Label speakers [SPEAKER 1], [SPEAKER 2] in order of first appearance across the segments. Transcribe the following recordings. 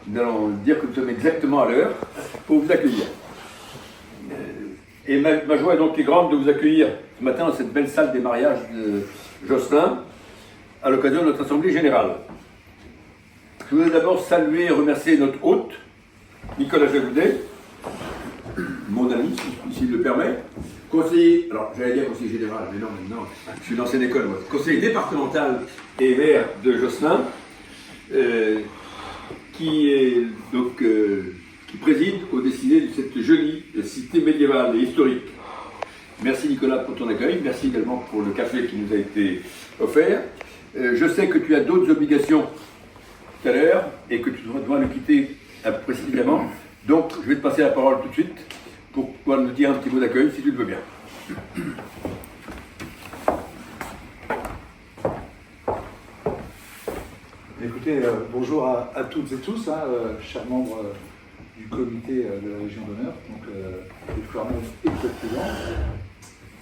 [SPEAKER 1] nous allons dire que nous sommes exactement à l'heure pour vous accueillir. Et ma joie est donc grande de vous accueillir ce matin dans cette belle salle des mariages de Josselin, à l'occasion de notre Assemblée Générale. Je voudrais d'abord saluer et remercier notre hôte, Nicolas Jagoudet, mon ami, s'il le permet, conseiller, alors j'allais dire conseiller général, mais non, maintenant, je suis d'ancienne école, moi, conseiller départemental et maire de Josselin, qui préside aux destinées de cette jolie cité médiévale et historique. Merci Nicolas pour ton accueil, merci également pour le café qui nous a été offert. Je sais que tu as d'autres obligations tout à l'heure et que tu dois nous quitter précisément. Donc je vais te passer la parole tout de suite pour pouvoir nous dire un petit mot d'accueil si tu le veux bien.
[SPEAKER 2] Écoutez, bonjour à toutes et tous, chers membres du comité de la Légion d'honneur, donc les Fleurons et le président,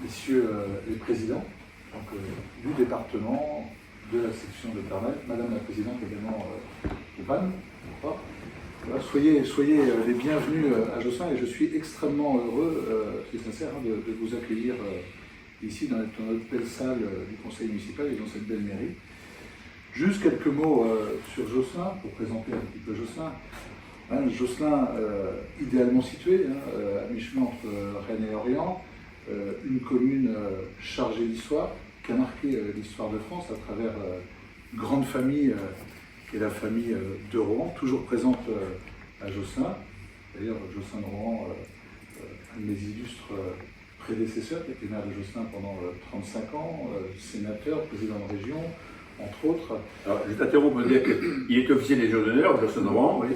[SPEAKER 2] messieurs les présidents donc, du département, de la section de Pernelle, madame la présidente également de Vannes. Voilà, soyez les bienvenus à Josselin et je suis extrêmement heureux, c'est sincère, de vous accueillir ici dans notre belle salle du conseil municipal et dans cette belle mairie. Juste quelques mots sur Josselin, pour présenter un petit peu Josselin. Josselin, idéalement situé, à mi-chemin entre Rennes et Orient, une commune chargée d'histoire, qui a marqué l'histoire de France à travers une grande famille, qui est la famille de Rohan, toujours présente à Josselin. D'ailleurs, Josselin de Rohan, un de mes illustres prédécesseurs, qui était maire de Josselin pendant 35 ans, sénateur, président de région, entre autres.
[SPEAKER 1] Alors, je t'interromps pour dire qu'il est officier des Légion d'honneur, Josselin de Rohan.
[SPEAKER 2] Oui.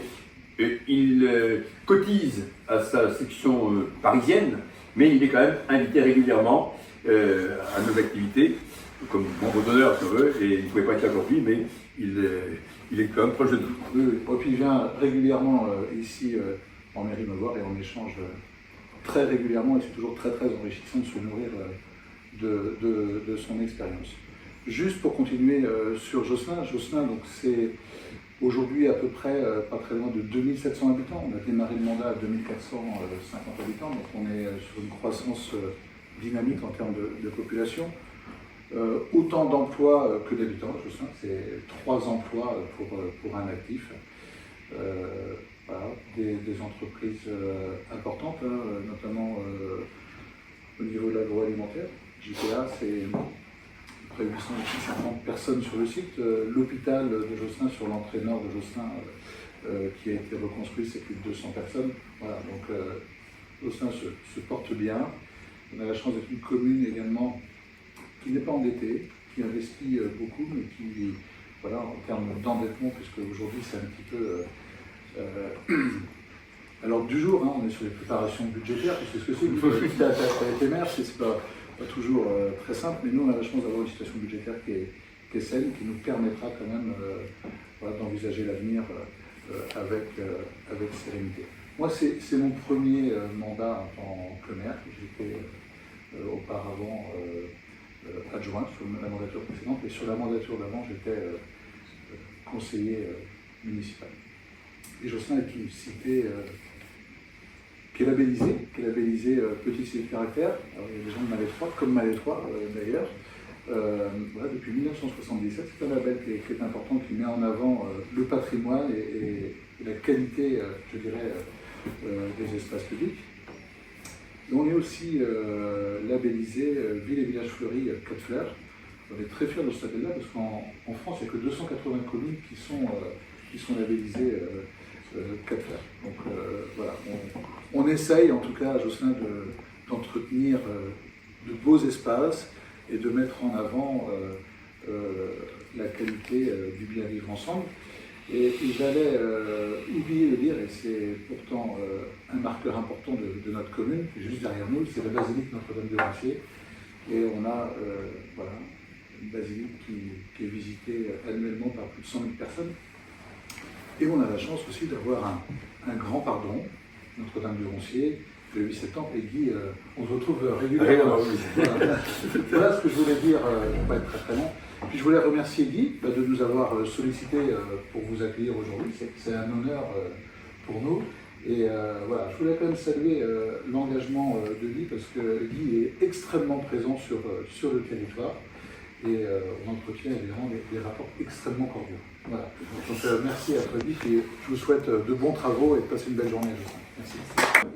[SPEAKER 1] Il cotise à sa section parisienne, mais il est quand même invité régulièrement à nos activités, comme membre d'honneur, si on veut, et il ne pouvait pas être là aujourd'hui, mais il est quand même proche de nous.
[SPEAKER 2] Oui. Et puis il vient régulièrement ici en mairie me voir et on échange très régulièrement et c'est toujours très enrichissant de se nourrir de son expérience. Juste pour continuer sur Josselin, donc c'est aujourd'hui à peu près pas très loin de 2700 habitants. On a démarré le mandat à 2450 habitants, donc on est sur une croissance dynamique en termes de population. Autant d'emplois que d'habitants, Josselin, c'est 3 emplois pour un actif. Voilà, des entreprises importantes, notamment au niveau de l'agroalimentaire. JPA, c'est près de 850 personnes sur le site. L'hôpital de Josselin, sur l'entrée nord de Josselin, qui a été reconstruit, c'est plus de 200 personnes. Voilà, donc Josselin se porte bien. On a la chance d'être une commune également qui n'est pas endettée, qui investit beaucoup, mais qui, voilà, en termes d'endettement, puisque aujourd'hui c'est un petit peu alors du jour, on est sur les préparations budgétaires, puisque ce que c'est, tu as été maire, c'est pas toujours très simple, mais nous on a la chance d'avoir une situation budgétaire qui est saine, qui nous permettra quand même voilà, d'envisager l'avenir avec sérénité. Moi c'est mon premier mandat en tant que maire, j'étais auparavant adjoint sur la mandature précédente, et sur la mandature d'avant j'étais conseiller municipal. Et Josselin est une cité qui est labellisée petite cité de caractère. Alors, il y a des gens de Malétroit, comme Malétroit d'ailleurs. Voilà, depuis 1977, c'est un label qui est important, qui met en avant le patrimoine et la qualité, je dirais, des espaces publics. Et on est aussi labellisé Ville et Village Fleuri 4 fleurs. On est très fiers de ce label-là parce qu'en France, il n'y a que 280 communes qui sont labellisées 4 fleurs. Donc voilà, on essaye en tout cas à Josselin d'entretenir de beaux espaces et de mettre en avant la qualité du bien vivre ensemble. Et j'allais oublier de dire, et c'est pourtant un marqueur important de notre commune, juste derrière nous, c'est la basilique Notre-Dame de Rancier. Et on a voilà, une basilique qui est visitée annuellement par plus de 100 000 personnes. Et on a la chance aussi d'avoir un grand pardon, Notre-Dame du Roncier, le 8 septembre, et Guy, on se retrouve régulièrement. Voilà ce que je voulais dire, pour ne pas être très long. Puis je voulais remercier Guy de nous avoir sollicité pour vous accueillir aujourd'hui. C'est un honneur pour nous. Et voilà, je voulais quand même saluer l'engagement de Guy parce que Guy est extrêmement présent sur le territoire et on entretient évidemment des rapports extrêmement cordiaux. Voilà. Donc merci à toi Guy et je vous souhaite de bons travaux et de passer une belle journée. Merci.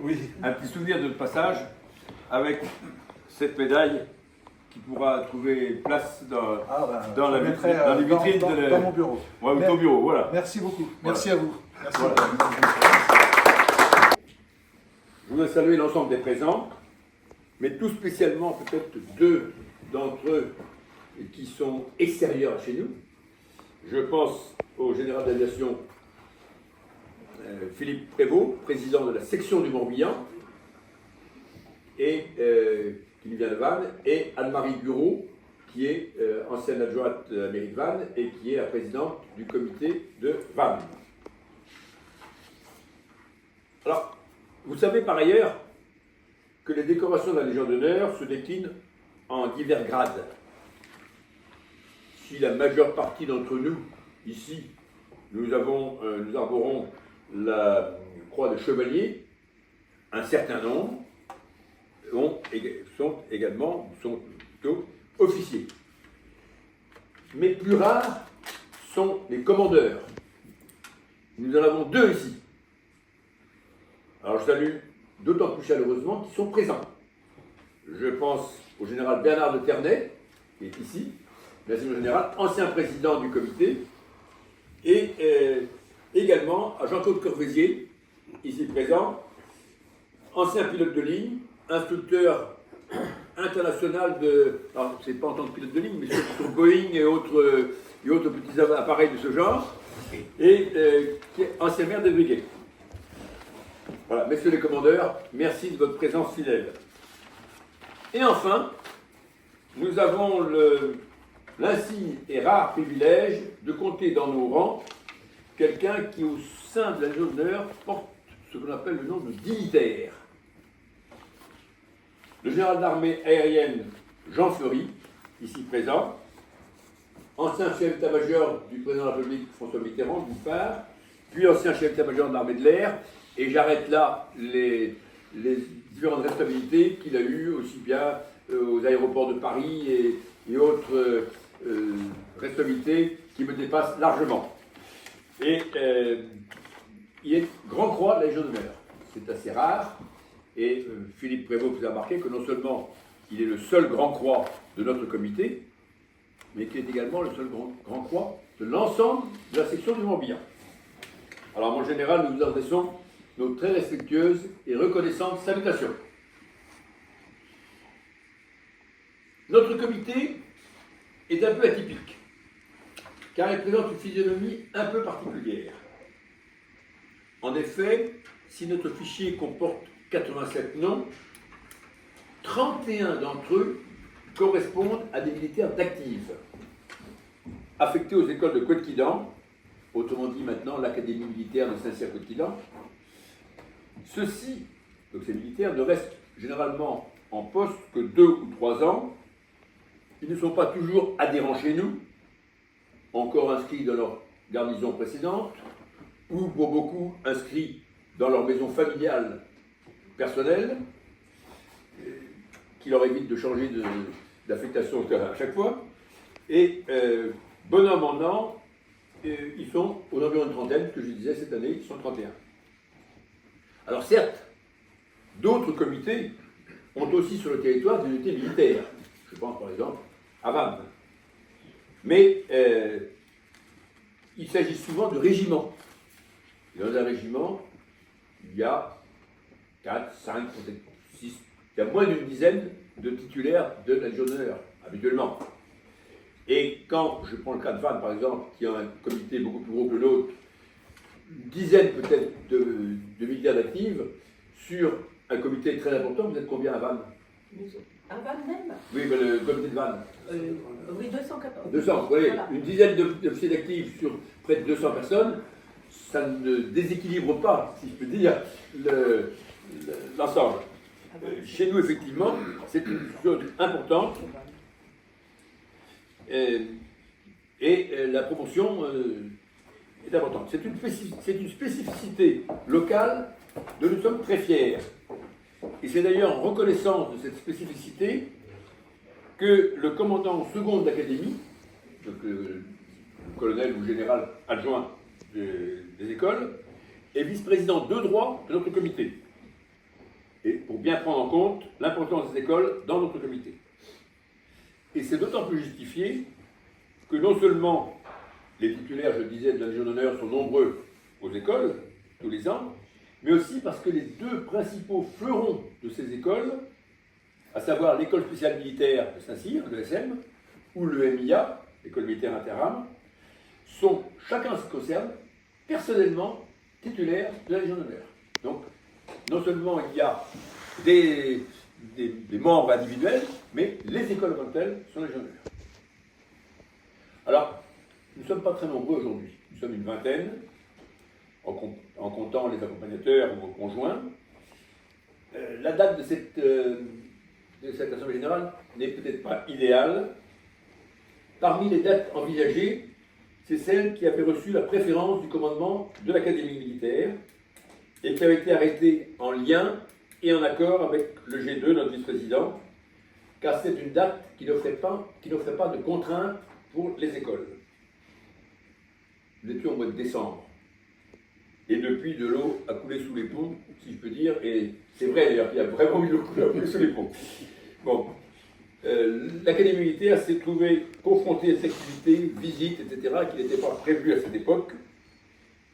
[SPEAKER 1] Oui, un petit souvenir de passage avec cette médaille qui pourra trouver place dans les vitrines
[SPEAKER 2] dans mon bureau.
[SPEAKER 1] Ouais, ou ton bureau, voilà.
[SPEAKER 2] Merci beaucoup.
[SPEAKER 1] Voilà.
[SPEAKER 2] Merci à vous. Merci.
[SPEAKER 1] Voilà. Je voudrais saluer l'ensemble des présents, mais tout spécialement peut-être deux d'entre eux qui sont extérieurs à chez nous. Je pense au général d'aviation Philippe Prévost, président de la section du Morbihan, et qui vient de Vannes, et Anne-Marie Bureau, qui est ancienne adjointe de la mairie de Vannes et qui est la présidente du comité de Vannes. Alors, vous savez par ailleurs que les décorations de la Légion d'honneur se déclinent en divers grades. Si la majeure partie d'entre nous, ici, nous arborons la croix de chevalier, un certain nombre sont plutôt officiers. Mais plus rares sont les commandeurs. Nous en avons deux ici. Alors je salue d'autant plus chaleureusement qu'ils sont présents. Je pense au général Bernard de Ternay, qui est ici, merci au général, ancien président du comité, et également à Jean-Claude Corvézier, ici présent, ancien pilote de ligne, instructeur international alors c'est pas en tant que pilote de ligne, mais sur Boeing et autres petits appareils de ce genre, et qui est ancien maire de Briguet. Voilà, messieurs les commandeurs, merci de votre présence fidèle. Et enfin, nous avons l'insigne et rare privilège de compter dans nos rangs quelqu'un qui, au sein de la Légion d'honneur, porte ce qu'on appelle le nom de dignitaire. Le général d'armée aérienne Jean Fleury, ici présent, ancien chef d'état-major du président de la République François Mitterrand, d'une part, puis ancien chef d'état-major de l'armée de l'air, et j'arrête là les différentes responsabilités qu'il a eues, aussi bien aux aéroports de Paris et autres responsabilités qui me dépassent largement. Et il est Grand Croix de la Légion d'honneur. C'est assez rare. Et Philippe Prévost vous a remarqué que non seulement il est le seul Grand Croix de notre comité, mais qu'il est également le seul Grand Croix de l'ensemble de la section du Morbihan. Alors, mon général, nous vous adressons nos très respectueuses et reconnaissantes salutations. Notre comité est un peu atypique, car il présente une physionomie un peu particulière. En effet, si notre fichier comporte 87 noms, 31 d'entre eux correspondent à des militaires d'active, affectés aux écoles de Côte-Quidan, autrement dit maintenant l'Académie militaire de Saint-Cyr-Côte-Quidan. Ceux-ci, donc ces militaires, ne restent généralement en poste que 2 ou 3 ans. Ils ne sont pas toujours adhérents chez nous, encore inscrits dans leur garnison précédente, ou pour beaucoup inscrits dans leur maison familiale personnelle, qui leur évite de changer d'affectation à chaque fois. Et bonhomme en an, ils sont aux environs de trentaine, ce que je disais cette année, ils sont 31. Alors certes, d'autres comités ont aussi sur le territoire des unités militaires. Je pense par exemple à Vannes. Mais il s'agit souvent de régiments. Et dans un régiment, il y a 4, 5, peut-être 6, il y a moins d'une dizaine de titulaires de la Légion d'honneur, habituellement. Et quand je prends le cas de Vannes, par exemple, qui a un comité beaucoup plus gros que l'autre, une dizaine peut-être de militaires d'actifs, sur un comité très important, vous êtes combien à Vannes?
[SPEAKER 3] À Vannes même?
[SPEAKER 1] Oui, mais le comité de Vannes.
[SPEAKER 3] Oui, 214.
[SPEAKER 1] 200, oui, voilà. Une dizaine d'officiers d'actifs sur près de 200 personnes, ça ne déséquilibre pas, si je peux dire, l'ensemble. Chez nous, effectivement, c'est une chose importante. Et la promotion est importante. C'est une spécificité locale dont nous sommes très fiers. Et c'est d'ailleurs en reconnaissance de cette spécificité que le commandant second d'académie, donc le colonel ou général adjoint des écoles, est vice-président de droit de notre comité. Et pour bien prendre en compte l'importance des écoles dans notre comité. Et c'est d'autant plus justifié que non seulement les titulaires, je le disais, de la Légion d'honneur sont nombreux aux écoles, tous les ans, mais aussi parce que les deux principaux fleurons de ces écoles, à savoir l'école spéciale militaire de Saint-Cyr, de l'ESM, ou le MIA, l'école militaire interarmes, sont, chacun se concerne, personnellement titulaires de la Légion d'honneur. Donc, non seulement il y a des membres individuels, mais les écoles comme telles sont légionnaires. Alors, nous ne sommes pas très nombreux aujourd'hui. Nous sommes une vingtaine, en comptant les accompagnateurs ou conjoints. La date de cette Assemblée générale n'est peut-être pas idéale. Parmi les dates envisagées, c'est celle qui avait reçu la préférence du commandement de l'Académie militaire et qui avait été arrêtée en lien et en accord avec le G2, notre vice-président, car c'est une date qui n'offrait pas de contraintes pour les écoles. Nous étions au mois de décembre. Et depuis, de l'eau a coulé sous les ponts, si je peux dire, et c'est vrai d'ailleurs qu'il y a vraiment eu de l'eau qui a coulé sous les ponts. Bon. L'Académie militaire s'est trouvée confrontée à cette activité, visites, etc., qui n'étaient pas prévues à cette époque,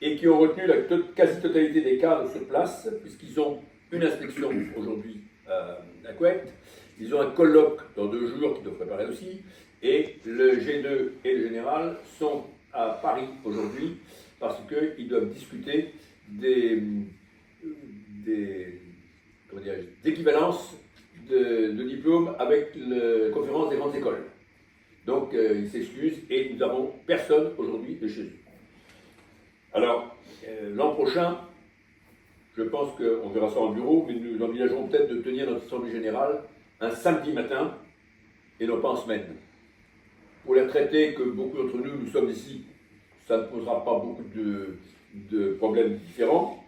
[SPEAKER 1] et qui ont retenu la quasi-totalité des cadres sur place, puisqu'ils ont une inspection aujourd'hui à Couette, ils ont un colloque dans 2 jours qu'ils doivent préparer aussi, et le G2 et le général sont à Paris aujourd'hui, parce qu'ils doivent discuter d'équivalence de diplôme avec la conférence des grandes écoles. Donc ils s'excusent et nous n'avons personne aujourd'hui de chez eux. Alors, l'an prochain, je pense qu'on verra ça en bureau, mais nous envisagerons peut-être de tenir notre assemblée générale un samedi matin et non pas en semaine. Pour les retraités, que beaucoup d'entre nous sommes ici, ça ne posera pas beaucoup de problèmes différents,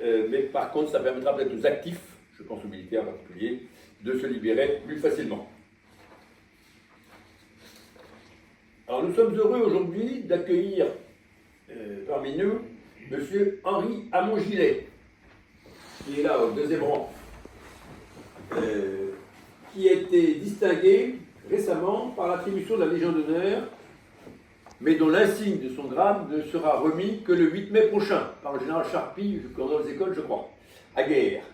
[SPEAKER 1] mais par contre, ça permettra peut-être aux actifs, je pense aux militaires en particulier, de se libérer plus facilement. Alors nous sommes heureux aujourd'hui d'accueillir parmi nous M. Henri Hamon-Gillet, qui est là au 2e rang, qui a été distingué récemment par l'attribution de la Légion d'honneur, mais dont l'insigne de son grade ne sera remis que le 8 mai prochain, par le général Charpie, dans les écoles, je crois, à Guerre.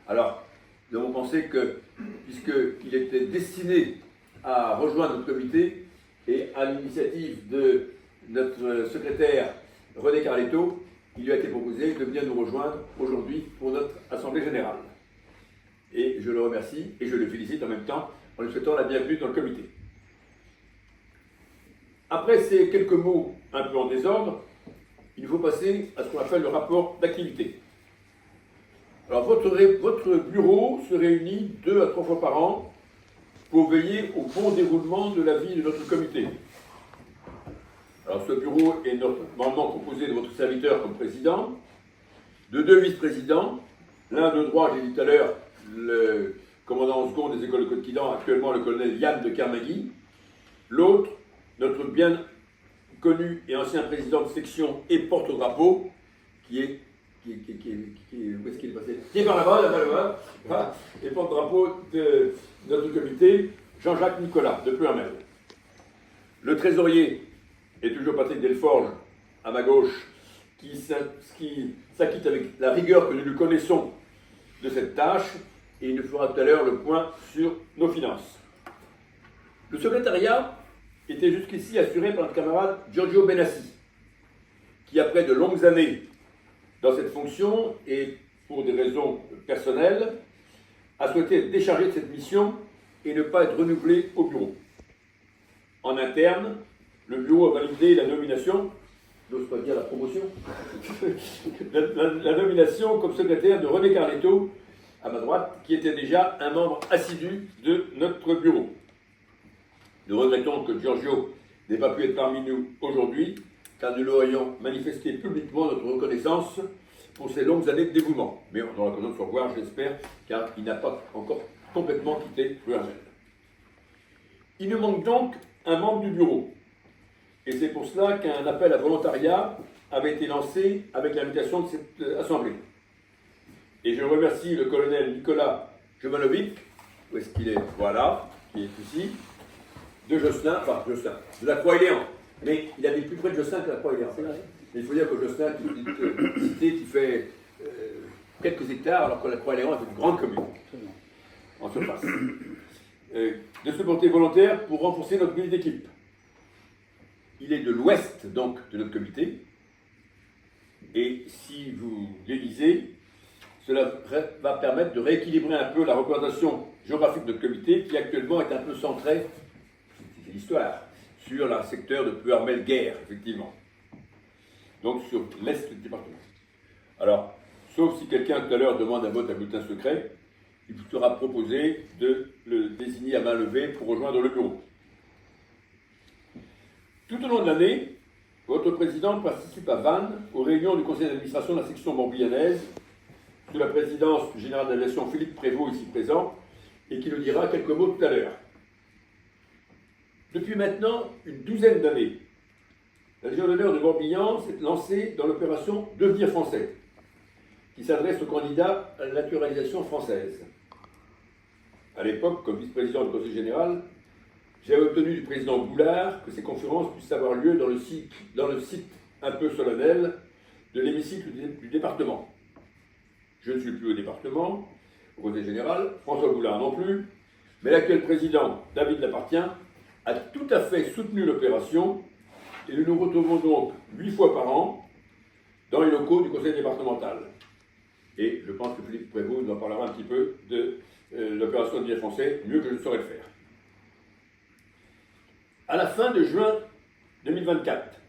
[SPEAKER 1] Alors, nous avons pensé que, puisqu'il était destiné à rejoindre notre comité, et à l'initiative de notre secrétaire René Carletto, il lui a été proposé de venir nous rejoindre aujourd'hui pour notre Assemblée générale. Et je le remercie et je le félicite en même temps en lui souhaitant la bienvenue dans le comité. Après ces quelques mots un peu en désordre, il faut passer à ce qu'on appelle le rapport d'activité. Alors votre bureau se réunit 2 à 3 fois par an pour veiller au bon déroulement de la vie de notre comité. Alors ce bureau est normalement composé de votre serviteur comme président, de 2 vice-présidents, l'un de droit, j'ai dit tout à l'heure, le commandant en second des écoles de Côte-Quidan, actuellement le colonel Yann de Kermagui, l'autre, notre bien connu et ancien président de section et porte-drapeau, qui est où est-ce qu'il est passé? Qui est par là-bas, voilà, et porte-drapeau de notre comité, Jean-Jacques Nicolas, de Ploermel. Le trésorier est toujours Patrick Delforge, à ma gauche, qui s'acquitte avec la rigueur que nous lui connaissons de cette tâche, et il nous fera tout à l'heure le point sur nos finances. Le secrétariat était jusqu'ici assuré par notre camarade Giorgio Benassi, qui après de longues années dans cette fonction et pour des raisons personnelles, a souhaité être déchargé de cette mission et ne pas être renouvelé au bureau. En interne, le bureau a validé la nomination, j'ose pas dire la promotion, la nomination comme secrétaire de René Carletto, à ma droite, qui était déjà un membre assidu de notre bureau. Nous regrettons que Giorgio n'ait pas pu être parmi nous aujourd'hui, car nous lui aurions manifesté publiquement notre reconnaissance pour ses longues années de dévouement. Mais on aura l'occasion de se revoir, j'espère, car il n'a pas encore complètement quitté Ruergel. Il nous manque donc un membre du bureau. Et c'est pour cela qu'un appel à volontariat avait été lancé avec l'invitation de cette assemblée. Et je remercie le colonel Nicolas Jovanovic, où est-ce qu'il est? Voilà, qui est ici, de Josselin, de la Croix-et-Léon. Mais il habite plus près de Josselin que la Croix-et-Léon. Il faut dire que Josselin, qui est une cité qui fait quelques hectares, alors que la Croix-et-Léon est une grande commune, en surface. De se porter volontaire pour renforcer notre unité d'équipe. Il est de l'ouest, donc, de notre comité. Et si vous l'élisez, cela va permettre de rééquilibrer un peu la représentation géographique de notre comité, qui actuellement est un peu centrée, c'est l'histoire, sur le secteur de Puermel-Guerre, effectivement. Donc sur l'est du département. Alors, sauf si quelqu'un tout à l'heure demande un vote à bulletin secret, il vous sera proposé de le désigner à main levée pour rejoindre le bureau. Tout au long de l'année, votre président participe à Vannes aux réunions du conseil d'administration de la section morbihannaise, sous la présidence du général d'aviation Philippe Prévost, ici présent, et qui nous dira quelques mots tout à l'heure. Depuis maintenant une douzaine d'années, la Légion d'honneur de Morbihan s'est lancée dans l'opération Devenir français, qui s'adresse aux candidats à la naturalisation française. À l'époque, comme vice-président du Conseil général, j'avais obtenu du président Boulard que ces conférences puissent avoir lieu dans le site un peu solennel de l'hémicycle du département. Je ne suis plus au département, au Conseil général, François Boulard non plus, mais l'actuel président, David Lapartien, a tout à fait soutenu l'opération et nous nous retrouvons donc 8 fois par an dans les locaux du Conseil départemental. Et je pense que Philippe Prévost nous en parlera un petit peu de l'opération Devenir français, mieux que je ne saurais le faire. À la fin de juin 2024,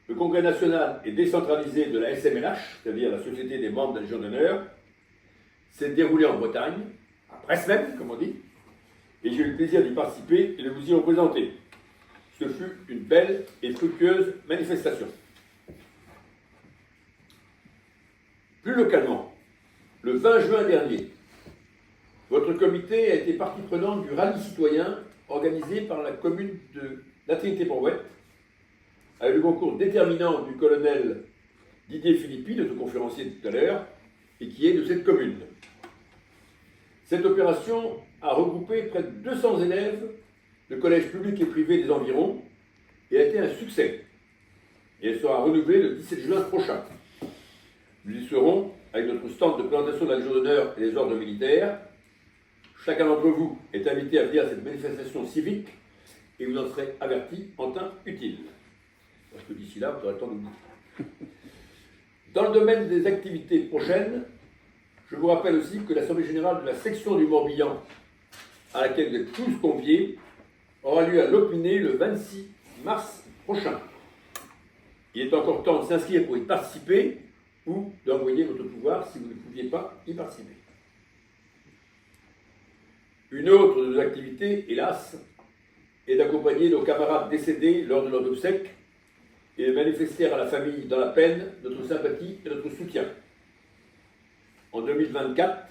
[SPEAKER 1] le Congrès national et décentralisé de la SMLH, c'est-à-dire la Société des membres de la Légion d'honneur, s'est déroulé en Bretagne, à Presles, comme on dit, et j'ai eu le plaisir d'y participer et de vous y représenter. Ce fut une belle et fructueuse manifestation. Plus localement, le 20 juin dernier, votre comité a été partie prenante du rallye citoyen organisé par la commune de La Trinité-Port-Ouette, avec le concours déterminant du colonel Didier Philippi, notre conférencier de tout à l'heure, et qui est de cette commune. Cette opération a regroupé près de 200 élèves de collèges publics et privés des environs et a été un succès. Et elle sera renouvelée le 17 juin prochain. Nous y serons avec notre stand de présentation de la Légion d'honneur et des ordres militaires. Chacun d'entre vous est invité à venir à cette manifestation civique et vous en serez avertis en temps utile. Parce que d'ici là, vous aurez le temps d'oublier. Dans le domaine des activités prochaines, je vous rappelle aussi que l'Assemblée générale de la section du Morbihan, à laquelle vous êtes tous conviés, aura lieu à Lopinay le 26 mars prochain. Il est encore temps de s'inscrire pour y participer ou d'envoyer votre pouvoir si vous ne pouviez pas y participer. Une autre de nos activités, hélas, est d'accompagner nos camarades décédés lors de leurs obsèques et de manifester à la famille dans la peine notre sympathie et notre soutien. En 2024,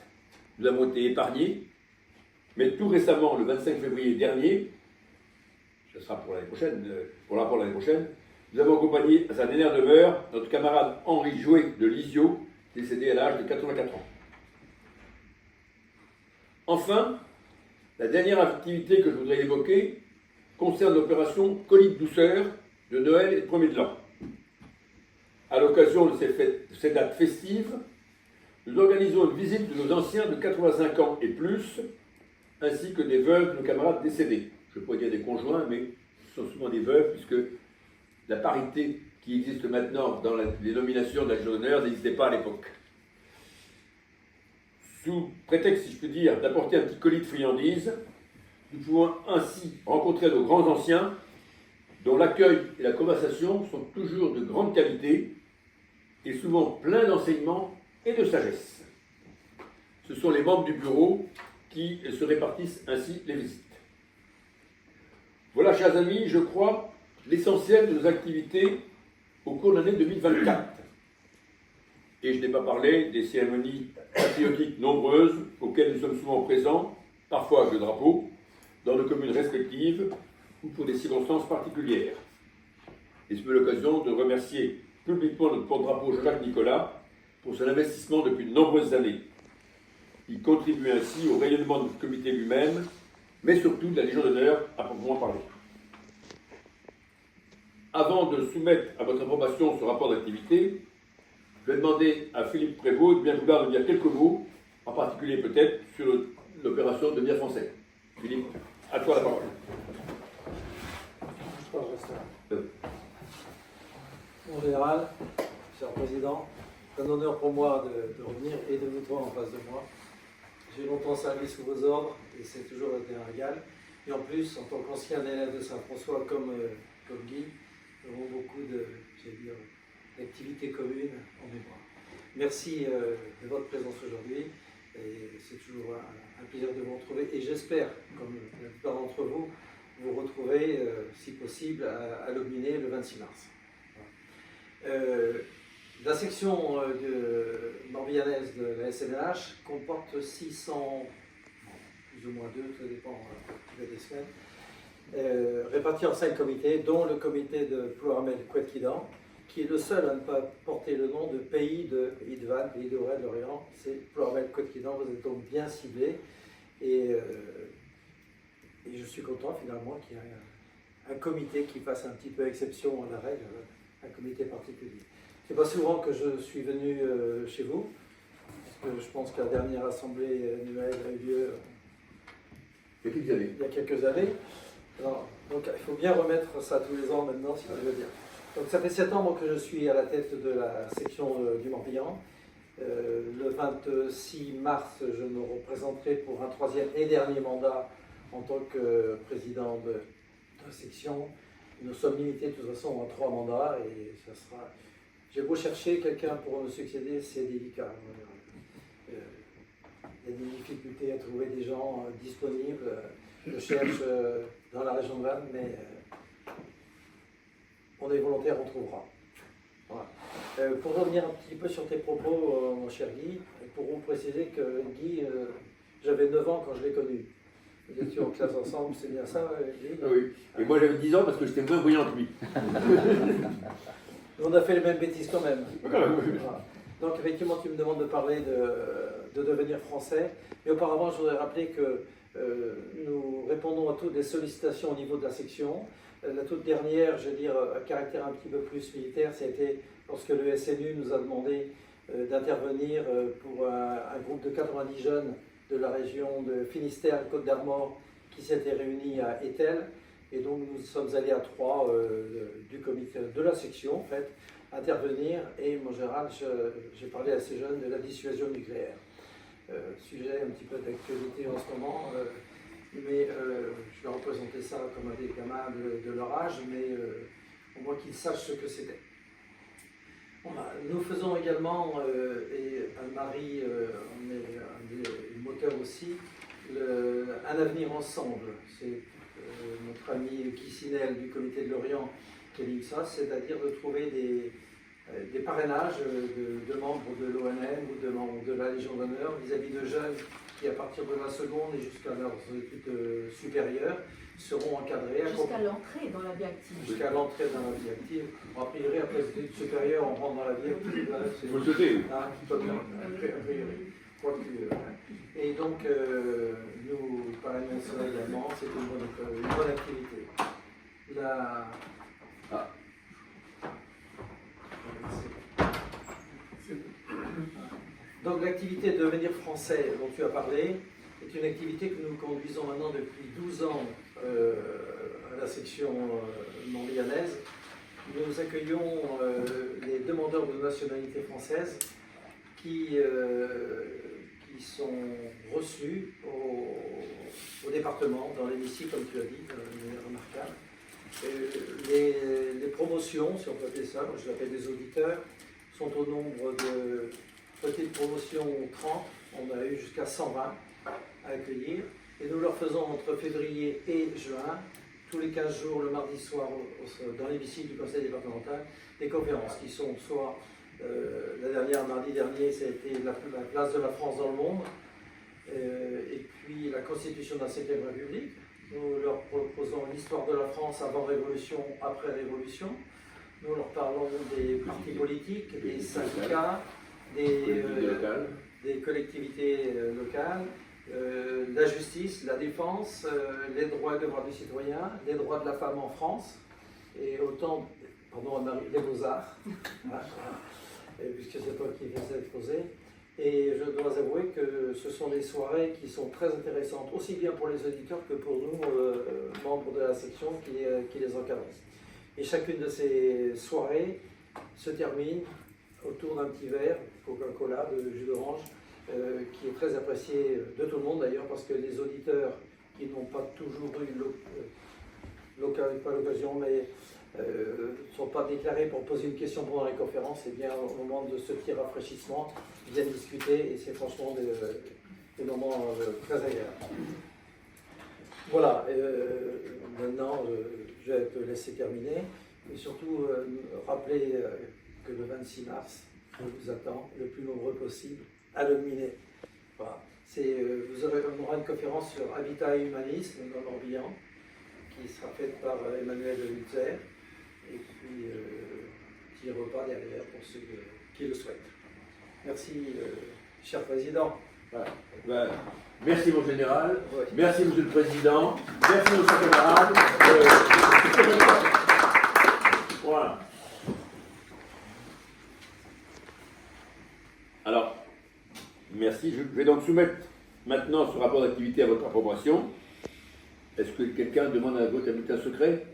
[SPEAKER 1] nous avons été épargnés, mais tout récemment, le 25 février dernier, ce sera pour l'année prochaine, pour le rapport de l'année prochaine, nous avons accompagné à sa dernière demeure notre camarade Henri Jouet de Lisieux, décédé à l'âge de 84 ans. Enfin, la dernière activité que je voudrais évoquer concerne l'opération Colis de douceur de Noël et de Premier de l'An. À l'occasion de ces dates festives, nous organisons une visite de nos anciens de 85 ans et plus, ainsi que des veuves de nos camarades décédés. Je pourrais dire des conjoints, mais ce sont souvent des veuves, puisque la parité qui existe maintenant dans les nominations de la Légion d'honneur n'existait pas à l'époque. Sous prétexte, si je puis dire, d'apporter un petit colis de friandises, nous pouvons ainsi rencontrer nos grands anciens, dont l'accueil et la conversation sont toujours de grande qualité et souvent pleins d'enseignements et de sagesse. Ce sont les membres du bureau qui se répartissent ainsi les visites. Voilà, chers amis, je crois l'essentiel de nos activités au cours de l'année 2024. Et je n'ai pas parlé des cérémonies patriotiques nombreuses auxquelles nous sommes souvent présents, parfois avec le drapeau, dans nos communes respectives ou pour des circonstances particulières. Et c'est l'occasion de remercier publiquement notre porte-drapeau Jacques Nicolas pour son investissement depuis de nombreuses années. Il contribue ainsi au rayonnement de notre comité lui-même, mais surtout de la Légion d'honneur à proprement parler. Avant de soumettre à votre approbation ce rapport d'activité, je vais demander à Philippe Prévost de bien vouloir nous dire quelques mots, en particulier peut-être sur l'opération Devenir français. Philippe, à toi la parole.
[SPEAKER 4] Je crois que je reste là. Mon général, cher président, c'est un honneur pour moi de revenir et de vous voir en face de moi. J'ai longtemps servi sous vos ordres et c'est toujours été un régal. Et en plus, en tant qu'ancien élève de Saint-François comme Guy, nous avons beaucoup d'activités communes en mémoire. Merci de votre présence aujourd'hui. Et c'est toujours un plaisir de vous retrouver. Et j'espère, comme la plupart d'entre vous, vous retrouver, si possible, à l'Aubinet le 26 mars. La section morbihannaise de la SNH comporte 600, plus ou moins 2, ça dépend des semaines, répartis en 5 comités, dont le comité de Ploermel-Couët-Quidan, qui est le seul à ne pas porter le nom de Pays de Vannes, Pays de Ré, de l'Orient. C'est Ploermel-Couët-Quidan, vous êtes donc bien ciblés. Et je suis content finalement qu'il y ait un comité qui fasse un petit peu exception à la règle, un comité particulier. C'est pas souvent que je suis venu chez vous, parce que je pense que la dernière assemblée annuelle a eu lieu il y a quelques années. Alors, donc il faut bien remettre ça tous les ans maintenant, si je veux dire. Donc ça fait 7 ans que je suis à la tête de la section du Morbihan. Le 26 mars, je me représenterai pour un 3e et dernier mandat en tant que président de la section. Nous sommes limités de toute façon à 3 mandats et ça sera... J'ai beau chercher quelqu'un pour me succéder, c'est délicat. Il y a des difficultés à trouver des gens disponibles. Je cherche dans la région de Vannes, mais on est volontaire, on trouvera. Voilà. Pour revenir un petit peu sur tes propos, mon cher Guy, pour vous préciser que Guy, j'avais 9 ans quand je l'ai connu. Nous étions en classe ensemble, c'est bien ça, Guy?
[SPEAKER 1] Oui, et moi j'avais 10 ans parce que j'étais moins brillant que lui.
[SPEAKER 4] On a fait les mêmes bêtises quand même.
[SPEAKER 1] Voilà.
[SPEAKER 4] Donc effectivement, tu me demandes de parler de devenir français. Mais auparavant, je voudrais rappeler que nous répondons à toutes les sollicitations au niveau de la section. La toute dernière, je veux dire, à caractère un petit peu plus militaire, c'était lorsque le SNU nous a demandé d'intervenir pour un groupe de 90 jeunes de la région de Finistère et Côte d'Armor qui s'était réunis à Étel. Et donc nous sommes allés à 3 du comité de la section, en fait, intervenir. Et mon général, j'ai parlé à ces jeunes de la dissuasion nucléaire. Sujet un petit peu d'actualité en ce moment, mais je leur représentais ça comme des gamins de leur âge, mais au moins qu'ils sachent ce que c'était. Nous faisons également, et Anne-Marie on est un des moteurs aussi, un avenir ensemble. C'est notre ami Kissinel du comité de l'Orient qui a dit ça, c'est-à-dire de trouver des parrainages de membres de l'ONM ou de membres de la Légion d'honneur vis-à-vis de jeunes qui, à partir de la seconde et jusqu'à leurs études supérieures, seront encadrés.
[SPEAKER 3] Jusqu'à l'entrée dans la vie active.
[SPEAKER 4] Jusqu'à l'entrée dans la vie active. A priori, après les études supérieures, on rentre dans la vie active.
[SPEAKER 1] Il faut le sauter.
[SPEAKER 4] Ah, a priori. Et donc, nous parrainons ça également, c'est une bonne activité. Donc l'activité de devenir français dont tu as parlé est une activité que nous conduisons maintenant depuis 12 ans à la section morbihannaise. Nous accueillons les demandeurs de nationalité française qui sont reçus au département, dans l'hémicycle, comme tu as dit, remarquable. Les promotions, si on peut appeler ça, moi je l'appelle des auditeurs, sont au nombre de petites promotions 30, on a eu jusqu'à 120 à accueillir, et nous leur faisons entre février et juin tous les 15 jours, le mardi soir, dans l'hémicycle du conseil départemental, des conférences qui sont soit, la dernière, mardi dernier, ça a été la place de la France dans le monde, et puis la constitution de la 5e République. Nous leur proposons l'histoire de la France avant Révolution, après Révolution. Nous leur parlons des partis politiques, des syndicats, des collectivités locales, la justice, la défense, les droits et devoirs du citoyen, les droits de la femme en France, et autant, pardon, les beaux-arts, puisque c'est toi qui fais cet exposé. Et je dois avouer que ce sont des soirées qui sont très intéressantes, aussi bien pour les auditeurs que pour nous, membres de la section qui les encadrent. Et chacune de ces soirées se termine autour d'un petit verre, Coca-Cola, de jus d'orange, qui est très apprécié de tout le monde d'ailleurs, parce que les auditeurs qui n'ont pas toujours eu l'occasion, mais ne sont pas déclarés pour poser une question pendant les conférences, et bien au moment de ce petit rafraîchissement, ils viennent discuter, et c'est franchement des moments très agréables. Voilà, maintenant je vais te laisser terminer, et surtout rappeler que le 26 mars, on vous attend le plus nombreux possible à Lomminet. Voilà. On aura une conférence sur habitat et humanisme dans le Morbihan, qui sera faite par Emmanuel Lutzer, et puis petit repas derrière pour ceux qui le souhaitent. Merci, cher Président.
[SPEAKER 1] Voilà. Ben, merci mon général, merci monsieur le Président, merci nos chers camarades. Voilà. Alors, merci. Je vais donc soumettre maintenant ce rapport d'activité à votre approbation. Est-ce que quelqu'un demande un vote à bulletin secret?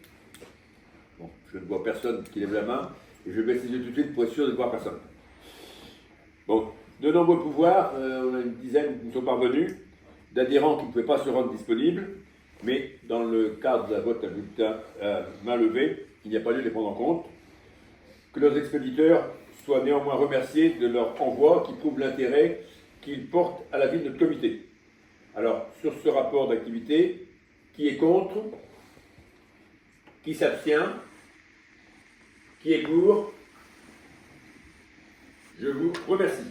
[SPEAKER 1] Bon, je ne vois personne qui lève la main, et je baisse les yeux tout de suite pour être sûr de ne voir personne. Bon, de nombreux pouvoirs, on a une dizaine qui nous sont parvenus, d'adhérents qui ne pouvaient pas se rendre disponibles, mais dans le cadre d'un vote à bulletin main levée, il n'y a pas lieu de les prendre en compte. Que leurs expéditeurs soient néanmoins remerciés de leur envoi qui prouve l'intérêt qu'ils portent à la vie de notre comité. Alors, sur ce rapport d'activité, qui est contre? Qui s'abstient? Qui est pour? Je vous remercie.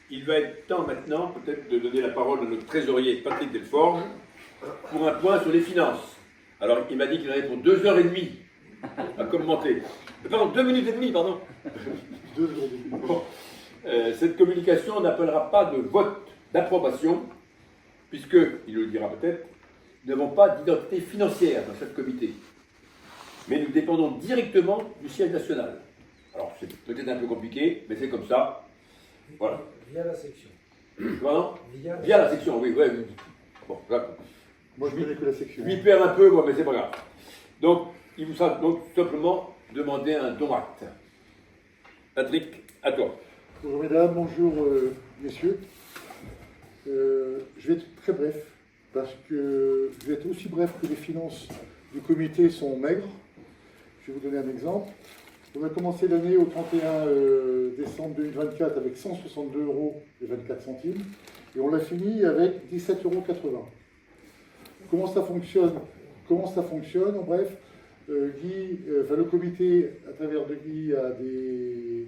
[SPEAKER 1] Il va être temps maintenant peut-être de donner la parole à notre trésorier Patrick Delforge pour un point sur les finances. Alors, il m'a dit qu'il en avait pour 2h30 à commenter. Pardon, 2 minutes et demie, pardon.
[SPEAKER 2] 2 secondes.
[SPEAKER 1] Bon. Cette communication n'appellera pas de vote d'approbation, puisque, il le dira peut-être, nous n'avons pas d'identité financière dans ce comité. Mais nous dépendons directement du siège national. Alors, c'est peut-être un peu compliqué, mais c'est comme ça. Voilà.
[SPEAKER 4] Via la section.
[SPEAKER 1] Pardon?
[SPEAKER 4] Via
[SPEAKER 1] la section, oui. Ouais. Bon, là,
[SPEAKER 2] Moi, je connais que la section.
[SPEAKER 1] je m'y perds un peu, moi, mais c'est pas grave. Donc, il vous sera donc simplement demander un don acte. Patrick, à toi.
[SPEAKER 2] Bonjour mesdames, bonjour messieurs. Je vais être très bref, parce que je vais être aussi bref que les finances du comité sont maigres. Je vais vous donner un exemple. On a commencé l'année au 31 décembre 2024 avec 162 € et 24 centimes, et on l'a fini avec 17,80 €. Comment ça fonctionne? En bref, le comité, à travers de Guy, a des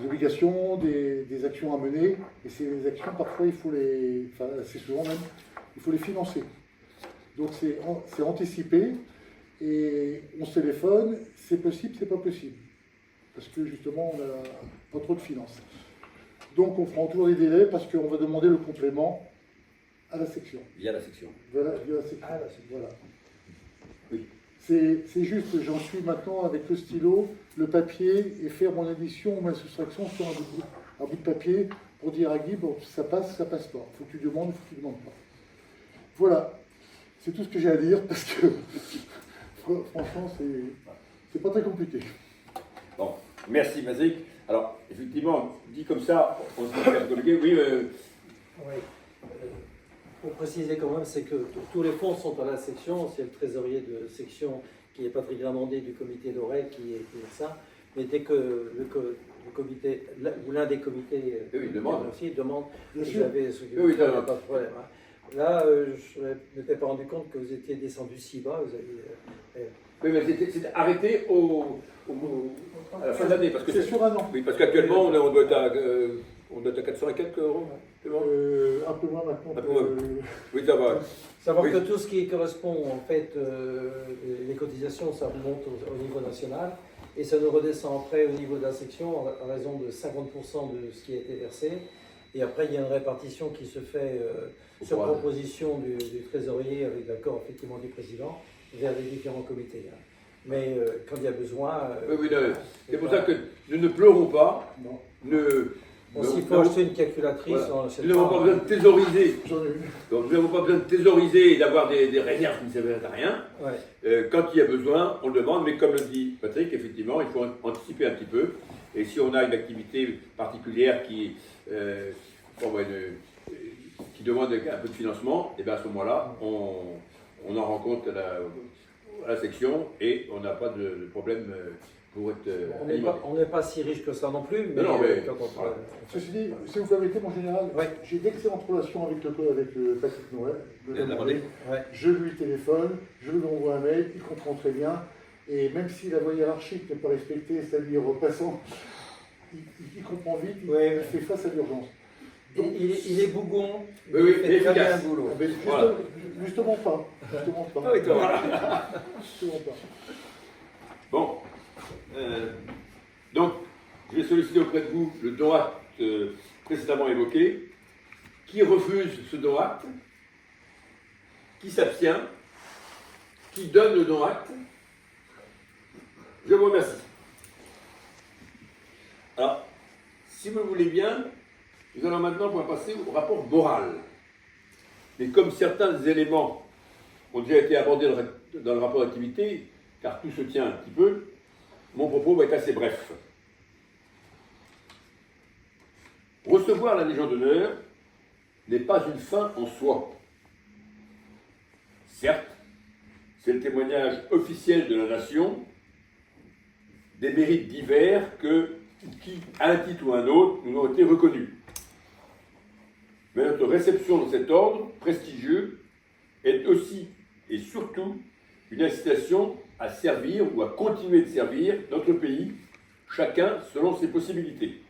[SPEAKER 2] obligations, des actions à mener, et ces actions, parfois, assez souvent même, il faut les financer. Donc c'est anticipé, et on se téléphone, c'est possible, c'est pas possible, parce que justement, on n'a pas trop de finances. Donc on prend toujours des délais, parce qu'on va demander le complément à la section.
[SPEAKER 1] Via la section.
[SPEAKER 2] Voilà, via la section.
[SPEAKER 4] Ah, la section.
[SPEAKER 2] Voilà.
[SPEAKER 1] Oui.
[SPEAKER 2] C'est juste, j'en suis maintenant avec le stylo, le papier, et faire mon addition ou ma soustraction sur un bout de papier pour dire à Guy, bon, ça passe pas. Il faut que tu demandes, il faut que tu ne demandes pas. Voilà, c'est tout ce que j'ai à dire, parce que franchement, c'est pas très compliqué.
[SPEAKER 1] Bon, merci Mazik. Alors, effectivement, dit comme ça, on se dit faire compliqué. Oui,
[SPEAKER 4] Oui. Pour préciser quand même, c'est que tous les fonds sont à la section. C'est le trésorier de section qui est Patrick Lamandé du comité d'Auray qui est ça. Mais dès que le comité, ou l'un des comités
[SPEAKER 1] demande.
[SPEAKER 4] aussi demande,
[SPEAKER 2] Bien
[SPEAKER 4] vous
[SPEAKER 2] sûr.
[SPEAKER 4] avez ce que
[SPEAKER 1] Oui,
[SPEAKER 4] pas de problème. Hein. Là, je ne m'étais pas rendu compte que vous étiez descendu si bas. Vous avez,
[SPEAKER 1] Oui, mais c'était arrêté à la fin de l'année. Parce que
[SPEAKER 2] C'est sur un an.
[SPEAKER 1] Oui, parce qu'actuellement, on doit être à 400 et quelques euros. C'est bon.
[SPEAKER 2] Un peu moins maintenant.
[SPEAKER 1] Un peu moins. Oui, ça va.
[SPEAKER 4] savoir
[SPEAKER 1] Oui.
[SPEAKER 4] que tout ce qui correspond, en fait, les cotisations, ça remonte au niveau national et ça nous redescend après au niveau de la section en raison de 50% de ce qui a été versé. Et après, il y a une répartition qui se fait sur
[SPEAKER 1] Voilà.
[SPEAKER 4] proposition du trésorier avec l'accord effectivement du président vers les différents comités. Hein. Mais quand il y a besoin...
[SPEAKER 1] Oui, non, c'est pour ça que nous ne pleurons pas.
[SPEAKER 2] Non,
[SPEAKER 4] S'il faut acheter une calculatrice,
[SPEAKER 1] Voilà.
[SPEAKER 4] on l'achète
[SPEAKER 1] Nous n'avons pas besoin de thésauriser.
[SPEAKER 2] j'en ai une.
[SPEAKER 1] Donc, nous n'avons pas besoin de thésauriser et d'avoir des réserves qui ne servent à rien.
[SPEAKER 4] Ouais.
[SPEAKER 1] Quand il y a besoin, on le demande, mais comme le dit Patrick, effectivement, il faut anticiper un petit peu. Et si on a une activité particulière qui demande un peu de financement, et bien à ce moment-là, on en rencontre à la section et on n'a pas de problème pour être alimenté.
[SPEAKER 4] On n'est pas si riche que ça non plus, mais,
[SPEAKER 1] Non, mais
[SPEAKER 4] quand on
[SPEAKER 1] voilà.
[SPEAKER 2] Ceci dit, si vous permettez, mon général,
[SPEAKER 4] Ouais.
[SPEAKER 2] j'ai d'excellentes relations avec Patrick Noël.
[SPEAKER 4] Ouais.
[SPEAKER 2] Je lui téléphone, je lui envoie un mail, il comprend très bien. Et même si la voie hiérarchique n'est pas respectée, c'est-à-dire passant, il comprend vite, il
[SPEAKER 4] Ouais.
[SPEAKER 2] fait face à l'urgence.
[SPEAKER 4] Il est bougon,
[SPEAKER 1] Oui, oui,
[SPEAKER 4] il fait très bien
[SPEAKER 1] efficace.
[SPEAKER 4] le boulot.
[SPEAKER 2] Ah ben,
[SPEAKER 1] Voilà.
[SPEAKER 2] justement pas. Justement pas.
[SPEAKER 1] Ah oui, toi, voilà.
[SPEAKER 2] Justement pas.
[SPEAKER 1] Bon. Donc, je vais solliciter auprès de vous le DOAT précédemment évoqué. Qui refuse ce DOAT? Qui s'abstient? Qui donne le DOAT? Je vous remercie. Alors, si vous le voulez bien, nous allons maintenant pouvoir passer au rapport moral. Mais comme certains éléments ont déjà été abordés dans le rapport d'activité, car tout se tient un petit peu, mon propos va être assez bref. Recevoir la Légion d'honneur n'est pas une fin en soi. Certes, c'est le témoignage officiel de la nation des mérites divers qui, à un titre ou à un autre, nous ont été reconnus. Mais notre réception dans cet ordre prestigieux est aussi et surtout une incitation à servir ou à continuer de servir notre pays, chacun selon ses possibilités.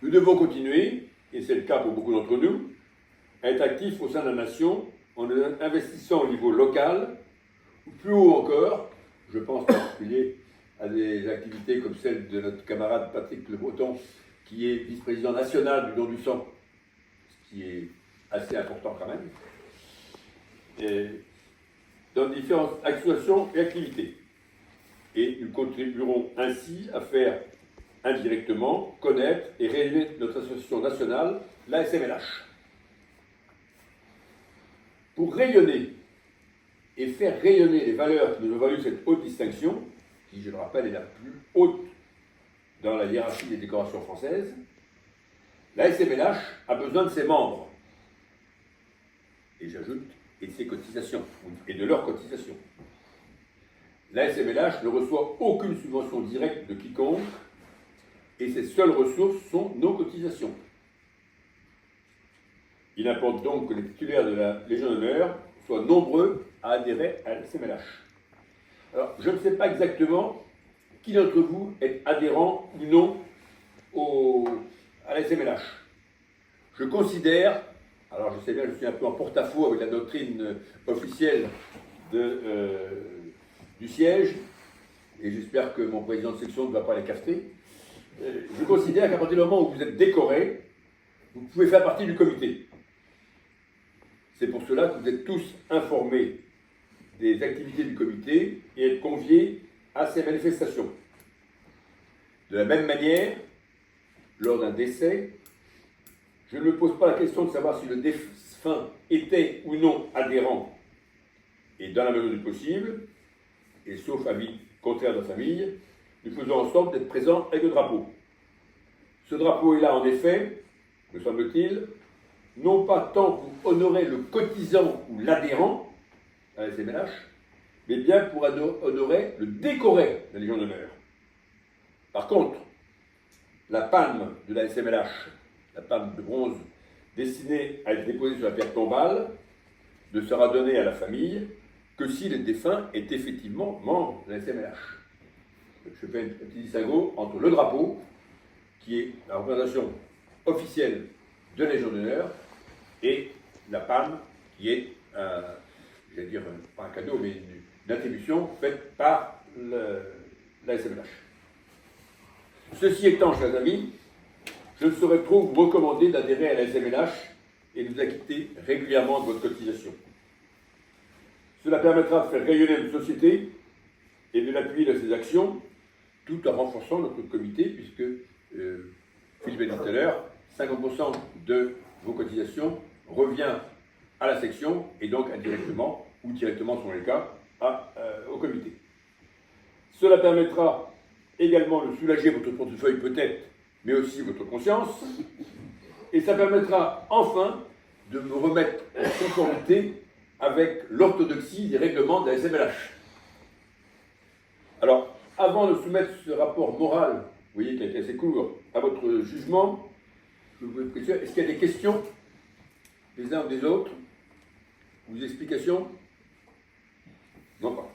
[SPEAKER 1] Nous devons continuer, et c'est le cas pour beaucoup d'entre nous, à être actifs au sein de la nation en investissant au niveau local, ou plus haut encore, je pense en particulier à des activités comme celle de notre camarade Patrick Le Breton, qui est vice-président national du don du sang, ce qui est assez important quand même, et dans différentes actions et activités. Et nous contribuerons ainsi à faire indirectement connaître et rayonner notre association nationale, la SMLH. Pour rayonner et faire rayonner les valeurs qui nous ont valu cette haute distinction, qui, je le rappelle, est la plus haute dans la hiérarchie des décorations françaises, la SMLH a besoin de ses membres. Et j'ajoute, et de ses cotisations, et de leurs cotisations. La SMLH ne reçoit aucune subvention directe de quiconque, et ses seules ressources sont nos cotisations. Il importe donc que les titulaires de la Légion d'honneur soient nombreux à adhérer à la SMLH. Alors, je ne sais pas exactement qui d'entre vous est adhérent ou non à la SMLH. Je considère, alors je sais bien, je suis un peu en porte-à-faux avec la doctrine officielle du siège, et j'espère que mon président de section ne va pas les cafeter. Je considère qu'à partir du moment où vous êtes décoré, vous pouvez faire partie du comité. C'est pour cela que vous êtes tous informés des activités du comité et êtes conviés à ces manifestations. De la même manière, lors d'un décès, je ne me pose pas la question de savoir si le défunt était ou non adhérent, et dans la mesure du possible, et sauf avis contraire de la famille, nous faisons en sorte d'être présents avec le drapeau. Ce drapeau est là, en effet, me semble-t-il, non pas tant pour honorer le cotisant ou l'adhérent à la SMLH, mais bien pour honorer le décoré de la Légion d'honneur. Par contre, la palme de la SMLH, la palme de bronze destiné à être déposé sur la pierre tombale ne sera donné à la famille que si le défunt est effectivement membre de la SMLH. Je fais un petit distinguo entre le drapeau, qui est la représentation officielle de la Légion d'honneur, et la palme, qui est, j'allais dire, pas un cadeau, mais une attribution faite par la SMLH. Ceci étant, chers amis, je ne saurais trop vous recommander d'adhérer à la SMLH et de vous acquitter régulièrement de votre cotisation. Cela permettra de faire rayonner notre société et de l'appuyer dans ses actions, tout en renforçant notre comité, puisque, Philippe l'a dit tout à l'heure, 50% de vos cotisations revient à la section, et donc indirectement, ou directement selon les cas, au comité. Cela permettra également de soulager votre portefeuille peut-être, mais aussi votre conscience, et ça permettra enfin de me remettre en conformité avec l'orthodoxie des règlements de la SMLH. Alors, avant de soumettre ce rapport moral, vous voyez qu'il a été assez court, à votre jugement, je vous pose une question. Est-ce qu'il y a des questions des uns ou des autres, ou des explications? Non pas.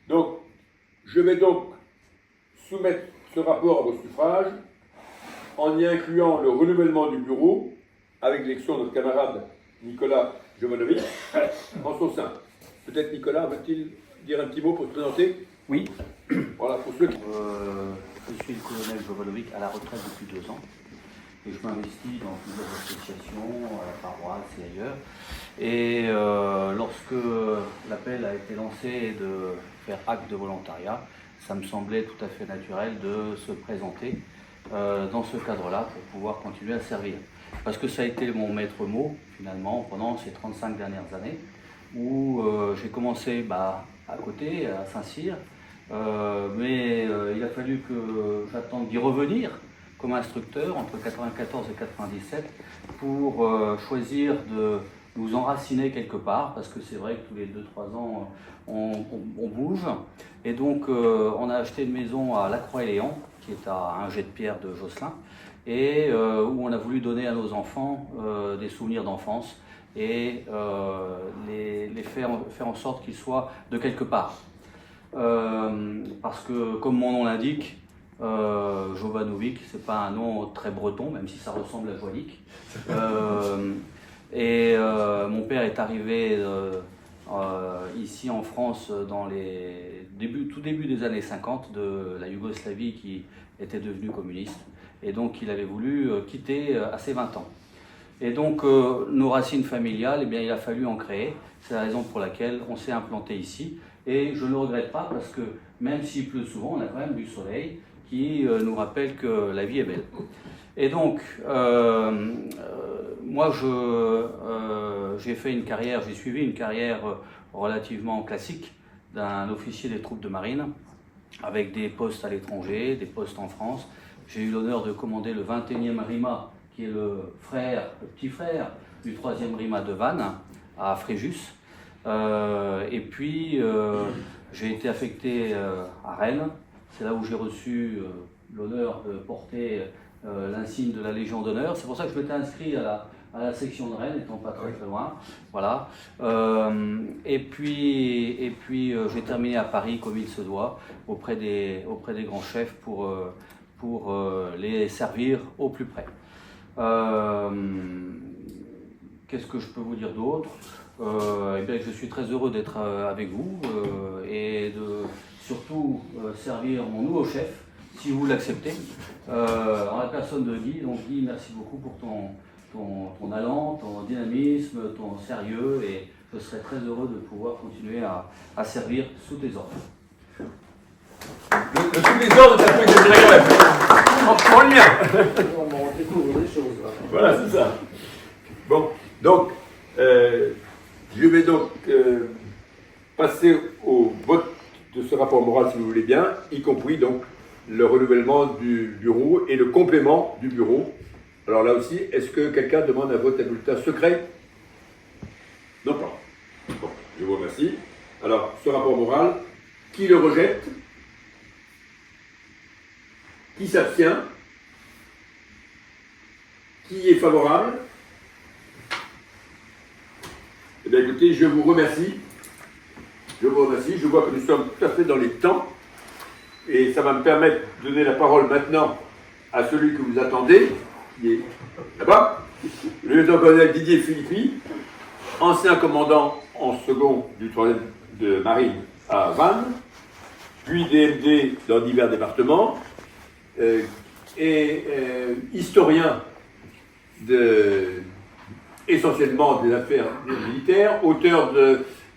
[SPEAKER 1] Donc, je vais donc soumettre ce rapport à vos suffrages en y incluant le renouvellement du bureau avec l'élection de notre camarade Nicolas Jovanovic en son sein. Peut-être Nicolas va-t-il dire un petit mot pour se présenter?
[SPEAKER 5] Oui.
[SPEAKER 1] Voilà, pour ceux qui...
[SPEAKER 5] Je suis le colonel Jovanovic à la retraite depuis 2 ans et je m'investis dans plusieurs associations, à la paroisse et ailleurs. Et lorsque l'appel a été lancé de faire acte de volontariat, ça me semblait tout à fait naturel de se présenter dans ce cadre-là pour pouvoir continuer à servir. Parce que ça a été mon maître mot, finalement, pendant ces 35 dernières années, où j'ai commencé à côté, à Saint-Cyr, mais il a fallu que j'attende d'y revenir comme instructeur entre 1994 et 1997 pour choisir de nous enraciner quelque part, parce que c'est vrai que tous les 2-3 ans, on bouge. Et donc, on a acheté une maison à Lacroix-et-Léon, qui est à un jet de pierre de Josselin, et où on a voulu donner à nos enfants des souvenirs d'enfance et les faire en sorte qu'ils soient de quelque part. Parce que, comme mon nom l'indique, Jovanovic, c'est pas un nom très breton, même si ça ressemble à Joannick. Mon père est arrivé ici en France dans les tout début des années 50 de la Yougoslavie qui était devenue communiste. Et donc il avait voulu quitter à ses 20 ans. Et donc nos racines familiales, eh bien, il a fallu en créer. C'est la raison pour laquelle on s'est implanté ici. Et je ne le regrette pas parce que même s'il pleut souvent, on a quand même du soleil qui nous rappelle que la vie est belle. Et donc, moi, j'ai fait une carrière, j'ai suivi une carrière relativement classique d'un officier des troupes de marine, avec des postes à l'étranger, des postes en France. J'ai eu l'honneur de commander le 21e RIMA, qui est le petit frère du 3e RIMA de Vannes, à Fréjus. Et puis, j'ai été affecté à Rennes. C'est là où j'ai reçu l'honneur de porter l'insigne de la Légion d'honneur. C'est pour ça que je m'étais inscrit à la section de Rennes, étant pas très loin. Voilà. Et puis j'ai terminé à Paris comme il se doit, auprès des grands chefs pour les servir au plus près. Qu'est-ce que je peux vous dire d'autre? Eh bien, je suis très heureux d'être avec vous et de surtout servir mon nouveau chef, si vous l'acceptez, en la personne de Guy. Donc Guy, merci beaucoup pour ton allant, ton dynamisme, ton sérieux, et je serai très heureux de pouvoir continuer à servir sous tes ordres.
[SPEAKER 1] Le sous les ordres est un peu exagéré quand même. En lien.
[SPEAKER 4] On découvre des choses. Là.
[SPEAKER 1] Voilà, c'est ça. Bon, donc, je vais donc passer au vote de ce rapport moral, si vous voulez bien, y compris donc le renouvellement du bureau et le complément du bureau. Alors là aussi, est-ce que quelqu'un demande un vote à bulletin secret? Non pas. Bon, je vous remercie. Alors, ce rapport moral, qui le rejette? Qui s'abstient? Qui est favorable? Eh bien, écoutez, je vous remercie. Je vous remercie. Je vois que nous sommes tout à fait dans les temps. Et ça va me permettre de donner la parole maintenant à celui que vous attendez, qui est là-bas, le lieutenant-colonel Didier Philippi, ancien commandant en second du 3e de marine à Vannes, puis DMD dans divers départements, et historien essentiellement des affaires militaires, auteur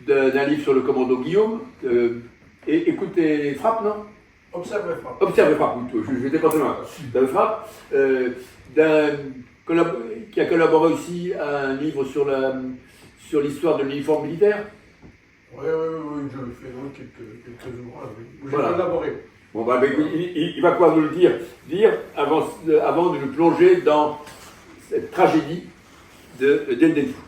[SPEAKER 1] d'un livre sur le commando Guillaume, et écoutez, frappe, non?
[SPEAKER 6] Observe le frappe.
[SPEAKER 1] Observe le frappe, je n'étais pas très loin. Le frappe, qui a collaboré aussi à un livre sur l'histoire de l'uniforme militaire.
[SPEAKER 6] Oui, je fais quelques ouvrages, oui. J'ai
[SPEAKER 1] Voilà.
[SPEAKER 6] collaboré.
[SPEAKER 1] Bon, bah, il va pouvoir nous le dire avant de nous plonger dans cette tragédie de Dendensou.